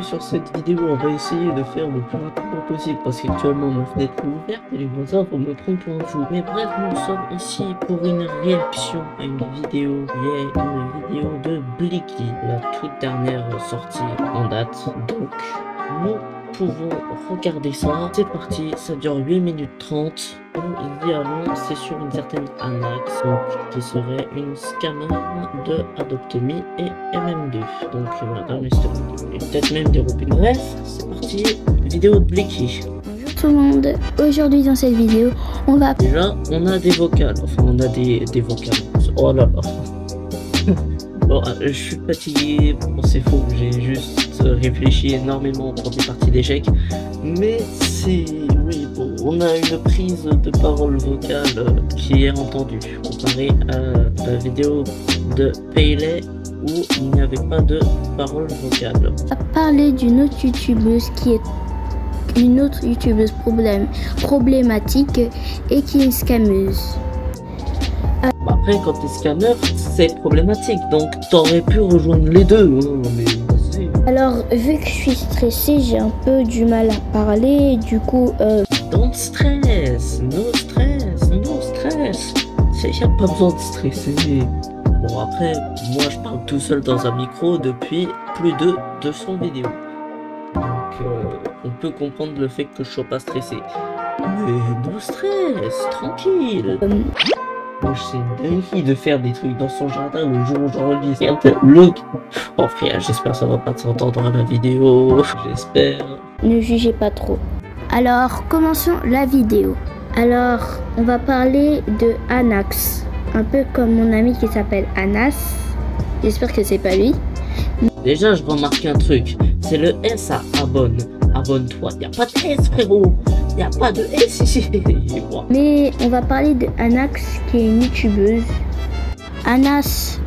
bienvenue sur cette vidéo. On va essayer de faire le plus rapidement possible parce qu'actuellement ma fenêtre est ouverte et les voisins vont me prendre pour un fou. Mais bref, nous sommes ici pour une réaction à une vidéo une vidéo de Blicky, la toute dernière sortie en date. Donc nous pouvons regarder ça. C'est parti, ça dure 8 minutes 30. Idéalement, c'est sur une certaine Anax, donc, qui serait une scammer de Adopt.me et MM2. Donc voilà, et peut-être même des roupes. Bref, c'est parti, vidéo de Blicky. Bonjour tout le monde, aujourd'hui dans cette vidéo, on va... Déjà, on a des vocales, enfin on a des vocales. Oh là là. Bon, je suis fatigué, bon, c'est faux, j'ai juste réfléchi énormément aux premières parties d'échecs, mais c'est... oui, bon, on a une prise de parole vocale qui est entendue, comparé à la vidéo de Paylay où il n'y avait pas de parole vocale. On va parler d'une autre youtubeuse qui est une autre youtubeuse problématique et qui est une scammeuse. Après, quand t'es scammer, c'est problématique, donc t'aurais pu rejoindre les deux, hein, mais vas-y. Alors, vu que je suis stressée, j'ai un peu du mal à parler, du coup... Don't stress, no stress, no stress. Y a pas besoin de stresser. Bon après, moi je parle tout seul dans un micro depuis plus de 200 vidéos. Donc on peut comprendre le fait que je sois pas stressé. Mais no stress, tranquille. Moi je sais une dinguerie de faire des trucs dans son jardin le jour où j'enregistre. Look. Oh frère, j'espère que ça va pas s'entendre à la vidéo. J'espère. Ne jugez pas trop. Alors, commençons la vidéo. Alors, on va parler de Anax. Un peu comme mon ami qui s'appelle Anas. J'espère que c'est pas lui. Déjà, je remarque un truc. C'est le S à abonne. Abonne-toi. Y a pas de S, frérot. Y a pas de S ici. Mais on va parler de Anax qui est une youtubeuse. Anax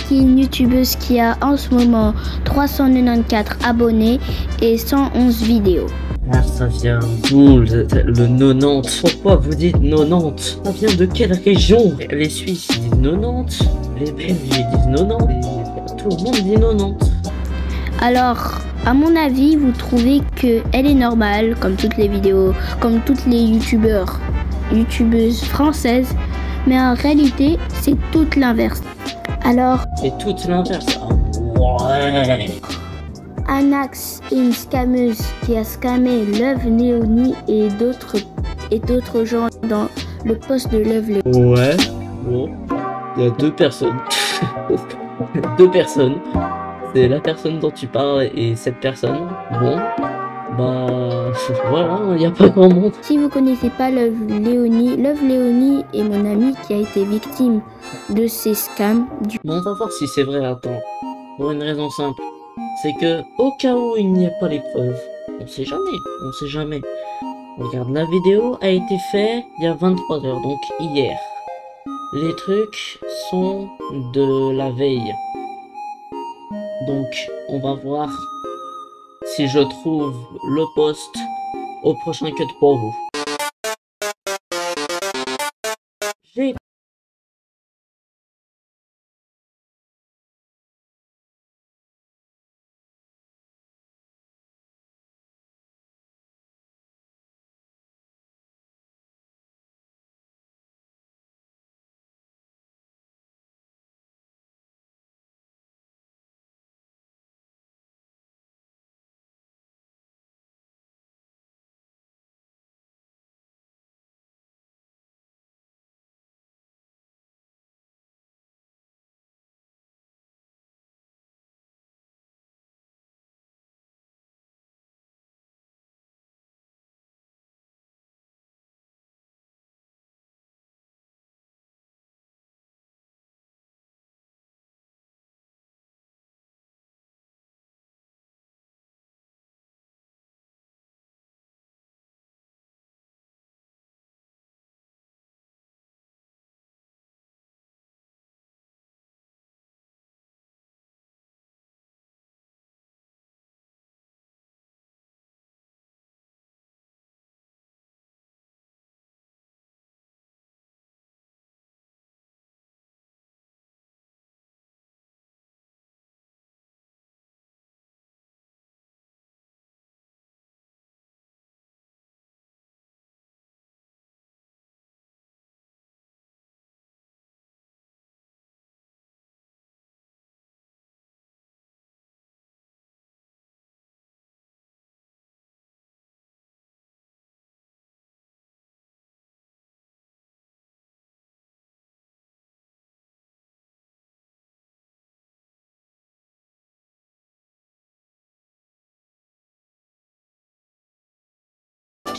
qui est une youtubeuse qui a en ce moment 394 abonnés et 111 vidéos. Ah, ça vient d'où le 90? Pourquoi vous dites 90? Ça vient de quelle région? Les Suisses ils disent 90, les Belges ils disent 90, et tout le monde dit 90. Alors, à mon avis, vous trouvez qu'elle est normale, comme toutes les vidéos, comme toutes les youtubeuses françaises, mais en réalité, c'est tout l'inverse. Alors, C'est tout l'inverse. Ah, ouais. Anax est une scammeuse qui a scammé Love Léonie et d'autres gens dans le poste de Love Léonie. Ouais, bon, il y a deux personnes. Deux personnes. C'est la personne dont tu parles et cette personne. Bon, bah voilà, il n'y a pas grand monde. Si vous connaissez pas Love Léonie est mon ami qui a été victime de ces scams. Bon, on va voir si c'est vrai, attends. Pour une raison simple. C'est que, au cas où il n'y a pas les preuves, on sait jamais. Regarde, la vidéo a été faite il y a 23 heures, donc hier. Les trucs sont de la veille. Donc, on va voir si je trouve le post au prochain cut pour vous. J'ai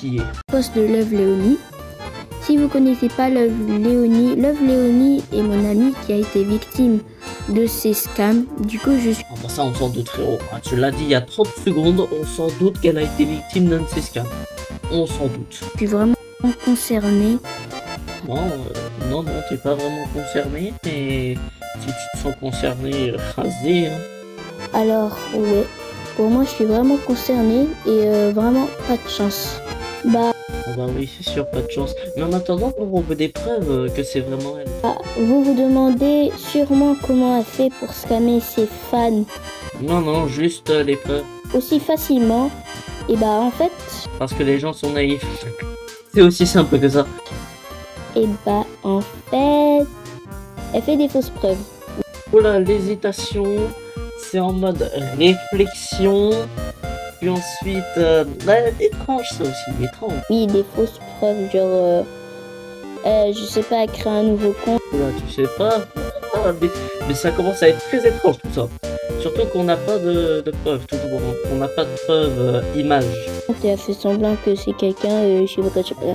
qui est. Post de Love Léonie. Si vous connaissez pas Love Léonie est mon ami qui a été victime de ces scams. Du coup, je suis... Enfin, ça, on s'en doute, frérot. Tu l'as dit il y a 30 secondes, on s'en doute qu'elle a été victime d'un de ces scams. On s'en doute. Je suis vraiment concernée. Non, t'es pas vraiment concerné, mais si tu te sens concerné, rasé, hein. Alors, ouais, pour moi, je suis vraiment concernée et vraiment pas de chance. Bah oui, c'est sûr, pas de chance. Mais en attendant, on veut des preuves que c'est vraiment elle. vous vous demandez sûrement comment elle fait pour scammer ses fans Non, juste les preuves. aussi facilement. Et bah en fait, Parce que les gens sont naïfs. C'est aussi simple que ça. elle fait des fausses preuves. Voilà, l'hésitation, c'est en mode réflexion. Puis ensuite, étrange ça aussi, étrange. Oui, des fausses preuves, genre, je sais pas, créer un nouveau compte. Là, tu sais pas. Mais ça commence à être très étrange tout ça. Surtout qu'on n'a pas de preuves, toujours. On n'a pas de preuves image. Tu as fait semblant que c'est quelqu'un, je sais pas quoi, je sais pas.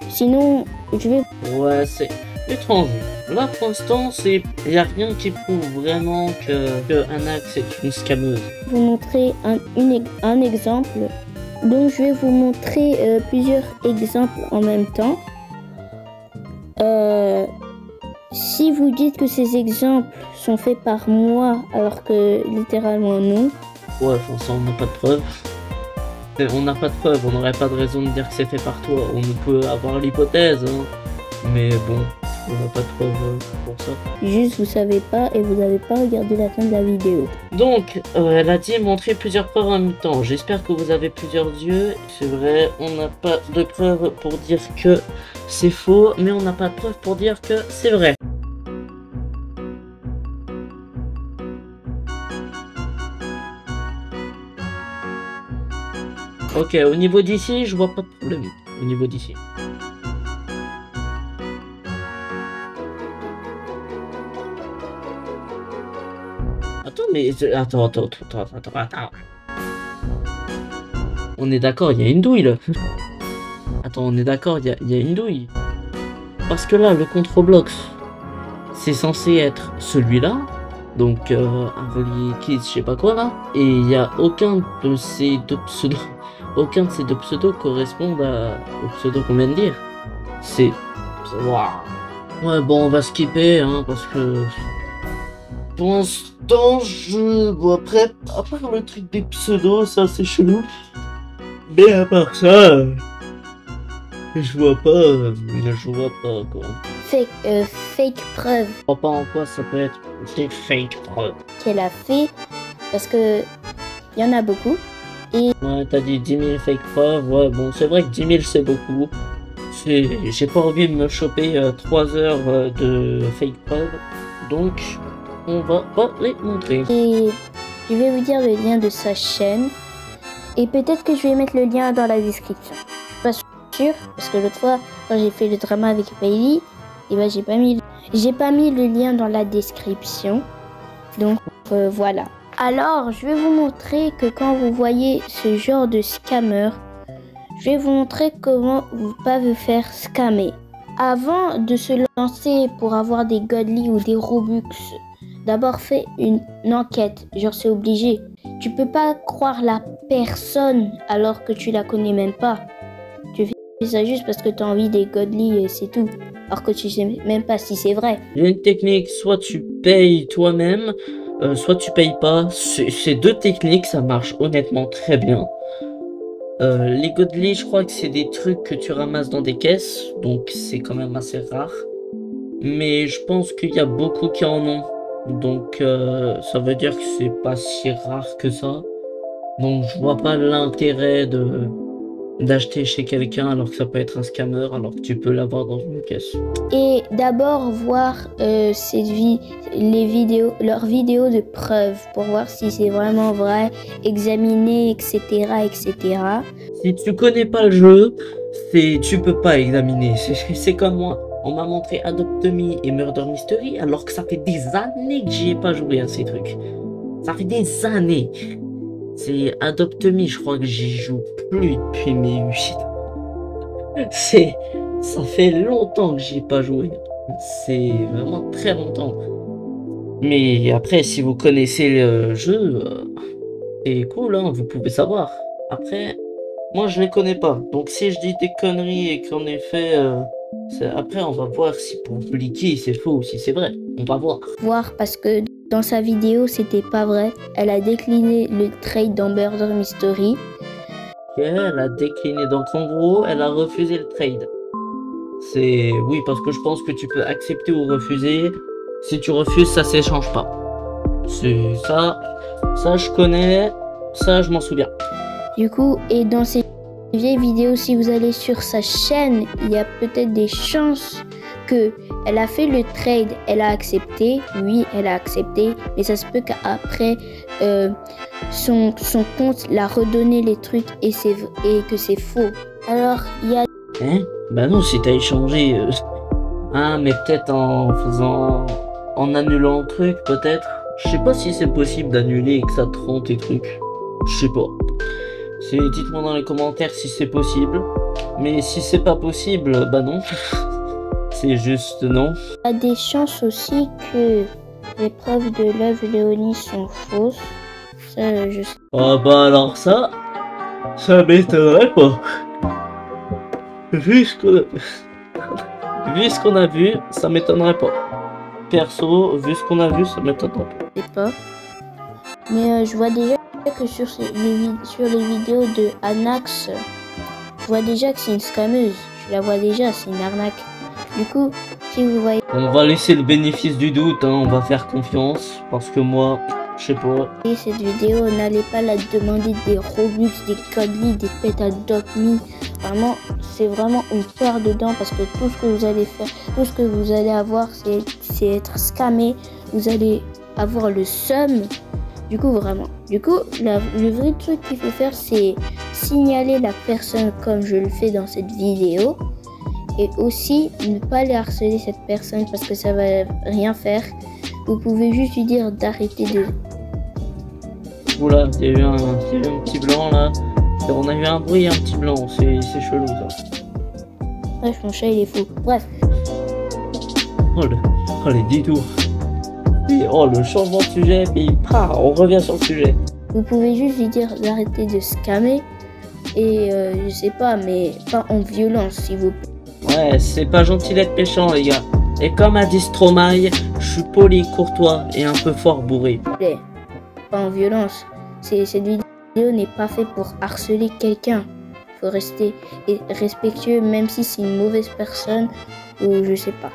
Sinon, je vais Ouais, c'est étrange. Là, pour l'instant, il n'y a rien qui prouve vraiment que Anax est une scammeuse. vous montrer un exemple. Donc, je vais vous montrer plusieurs exemples en même temps. Si vous dites que ces exemples sont faits par moi, alors que littéralement non, Ouais, enfin, ça, on n'a pas de preuves. On n'a pas de preuves, on n'aurait pas de raison de dire que c'est fait par toi. On peut avoir l'hypothèse, hein. Mais bon, on n'a pas de preuves pour ça. juste vous savez pas et vous n'avez pas regardé la fin de la vidéo. Donc, elle a dit montrer plusieurs preuves en même temps. J'espère que vous avez plusieurs yeux. C'est vrai, on n'a pas de preuves pour dire que c'est faux, mais on n'a pas de preuves pour dire que c'est vrai. Ok, au niveau d'ici, je vois pas de problème. Au niveau d'ici. Attends, mais... Attends. On est d'accord, il y a une douille, là. Attends, on est d'accord, il y a une douille. Parce que là, le controblox, c'est censé être celui-là. Donc, un voilier kids, je sais pas quoi, là. Et il n'y a aucun de ces deux pseudos... Aucun de ces deux pseudos correspondent au pseudo qu'on vient de dire. C'est... Waouh. Ouais, bon, on va skipper, hein, parce que... Pour l'instant, après, à part le truc des pseudos, ça c'est chelou. Mais à part ça, je vois pas quoi. Fake preuve Je vois pas en quoi ça peut être des fake preuves. qu'elle a fait, parce que il y en a beaucoup. Ouais, t'as dit 10 000 fake preuves, ouais, bon, c'est vrai que 10 000 c'est beaucoup. J'ai pas envie de me choper 3 heures de fake preuves, donc on va pas les montrer. Et je vais vous dire le lien de sa chaîne. Et peut-être que je vais mettre le lien dans la description. Je suis pas sûre, parce que l'autre fois, quand j'ai fait le drama avec Bailey, et ben j'ai pas mis le lien dans la description. Donc voilà. Alors, je vais vous montrer que quand vous voyez ce genre de scammer, je vais vous montrer comment vous pas vous faire scammer. Avant de se lancer pour avoir des godly ou des robux, d'abord fais une enquête, genre c'est obligé. Tu peux pas croire la personne alors que tu la connais même pas. Tu fais ça juste parce que tu as envie des godly et c'est tout. Alors que tu sais même pas si c'est vrai. Il y a une technique, soit tu payes toi-même, soit tu payes pas. Ces deux techniques, ça marche honnêtement très bien. Les godly, je crois que c'est des trucs que tu ramasses dans des caisses, donc c'est quand même assez rare. Mais je pense qu'il y a beaucoup qui en ont. Donc ça veut dire que c'est pas si rare que ça. Donc je vois pas l'intérêt d'acheter chez quelqu'un alors que ça peut être un scammer, alors que tu peux l'avoir dans une caisse. Et d'abord voir leurs vidéos de preuve pour voir si c'est vraiment vrai, examiner, etc., etc. Si tu connais pas le jeu, tu peux pas examiner. C'est comme moi. On m'a montré Adopt Me et Murder Mystery alors que ça fait des années que j'y ai pas joué à ces trucs. Ça fait des années. C'est Adopt Me, je crois que j'y joue plus depuis mes 8 ans. Ça fait longtemps que j'y ai pas joué. C'est vraiment très longtemps. Mais après, si vous connaissez le jeu, c'est cool, hein, vous pouvez savoir. Après, moi je les connais pas. Donc si je dis des conneries et qu'en effet, après on va voir si pour Bliki c'est faux ou si c'est vrai. On va voir. Voir parce que dans sa vidéo, c'était pas vrai. Elle a décliné le trade dans Murder Mystery. Ok, elle a décliné. Donc en gros, elle a refusé le trade. C'est... Oui, parce que je pense que tu peux accepter ou refuser. Si tu refuses, ça s'échange pas. C'est ça. Ça, je connais. Ça, je m'en souviens. Du coup, et dans ces vieilles vidéos, si vous allez sur sa chaîne, il y a peut-être des chances que elle a fait le trade, elle a accepté. Oui, elle a accepté. Mais ça se peut qu'après, son compte l'a redonné les trucs et que c'est faux. Alors, il y a... Hein? Bah non, si t'as échangé... Ah, mais peut-être en faisant... En annulant le truc, peut-être. Je sais pas si c'est possible d'annuler et que ça te rend tes trucs. Je sais pas. Dites-moi dans les commentaires si c'est possible. Mais si c'est pas possible, bah non. C'est juste non. Il y a des chances aussi que les preuves de Love Léonie sont fausses. Ça, je sais. Ah bah alors ça m'étonnerait pas. Vu ce qu'on a vu, ça m'étonnerait pas. Perso, vu ce qu'on a vu, ça m'étonnerait pas. Mais je vois déjà que sur les vidéos de Anax, je vois déjà que c'est une scammeuse. Je la vois déjà, c'est une arnaque. Du coup, si vous voyez... On va laisser le bénéfice du doute, hein, on va faire confiance. Parce que moi, je sais pas. Cette vidéo, n'allez pas la demander des Robux, des Codely, des Pet Adopt Me. Vraiment, c'est vraiment une peur dedans parce que tout ce que vous allez faire, tout ce que vous allez avoir, c'est être scammé. Vous allez avoir le seum. Du coup, vraiment. Du coup, le vrai truc qu'il faut faire, c'est signaler la personne comme je le fais dans cette vidéo. Et aussi, ne pas aller harceler cette personne parce que ça va rien faire. Vous pouvez juste lui dire d'arrêter de... Oula, il y a eu un petit blanc là. On a eu un bruit, un petit blanc. C'est chelou ça. Bref, mon chat il est fou. Bref. Oh les détours. Oh le changement de sujet, puis on revient sur le sujet. Vous pouvez juste lui dire d'arrêter de scammer. Et je sais pas, mais pas en violence s'il vous plaît. Ouais, c'est pas gentil d'être méchant les gars. Et comme a dit Stromae, je suis poli, courtois et un peu fort bourré. Pas en violence. Cette vidéo n'est pas faite pour harceler quelqu'un. Il faut rester respectueux même si c'est une mauvaise personne ou je sais pas.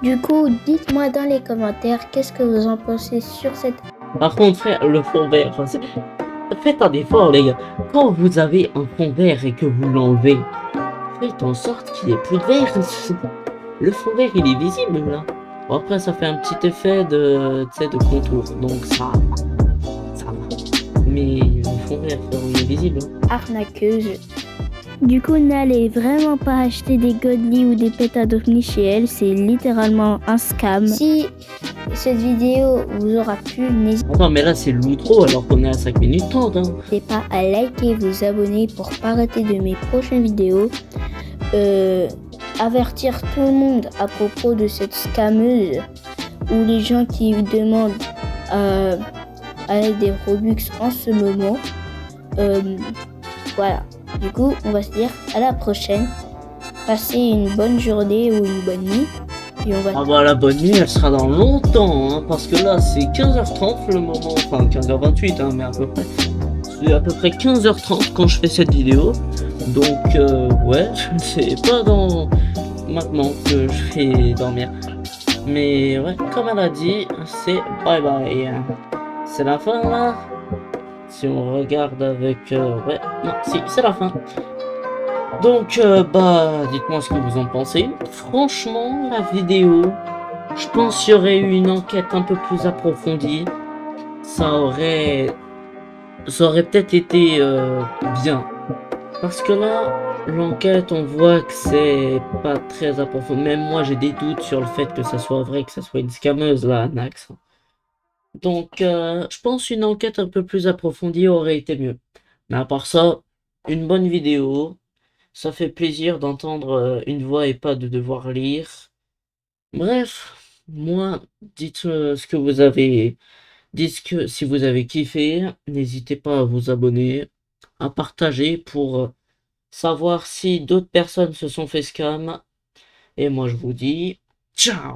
Du coup, dites-moi dans les commentaires qu'est-ce que vous en pensez sur cette... Par contre frère, le fond vert, faites un effort les gars. Quand vous avez un fond vert et que vous l'enlevez, faites en sorte qu'il n'y ait plus de vert. Le fond vert il est visible là. Bon, après ça fait un petit effet de contour, donc ça va. Mais le fond vert il est visible. Arnaqueuse. Du coup, n'allez vraiment pas acheter des Godly ou des Pet Adopt Me chez elle, c'est littéralement un scam. Si cette vidéo vous aura plu, n'hésitez Attends, mais là c'est l'outro alors qu'on est à 5 minutes 30. Hein. Pas à liker, vous abonner pour pas rater de mes prochaines vidéos. Avertir tout le monde à propos de cette scammeuse ou les gens qui demandent à l'aide des Robux en ce moment. Voilà. Du coup, on va se dire à la prochaine. Passez une bonne journée ou une bonne nuit. Et on va... Ah bah la bonne nuit, elle sera dans longtemps, hein, parce que là c'est 15h30 le moment, enfin 15h28, hein, mais à peu près. C'est à peu près 15h30 quand je fais cette vidéo. Donc ouais, c'est pas dans maintenant que je vais dormir. Mais ouais, comme elle a dit, c'est bye bye. C'est la fin là. Si on regarde avec... ouais, non, si, c'est la fin. Donc, bah, dites-moi ce que vous en pensez. Franchement, la vidéo, je pense qu'il y aurait eu une enquête un peu plus approfondie. Ça aurait peut-être été bien. Parce que là, l'enquête, on voit que c'est pas très approfondi. Même moi, j'ai des doutes sur le fait que ça soit vrai, que ça soit une scammeuse, là, Nax. Donc, je pense une enquête un peu plus approfondie aurait été mieux. Mais à part ça, une bonne vidéo. Ça fait plaisir d'entendre une voix et pas de devoir lire. Bref, moi, dites ce que vous avez. Dites que si vous avez kiffé, n'hésitez pas à vous abonner, à partager pour savoir si d'autres personnes se sont fait scam. Et moi je vous dis ciao!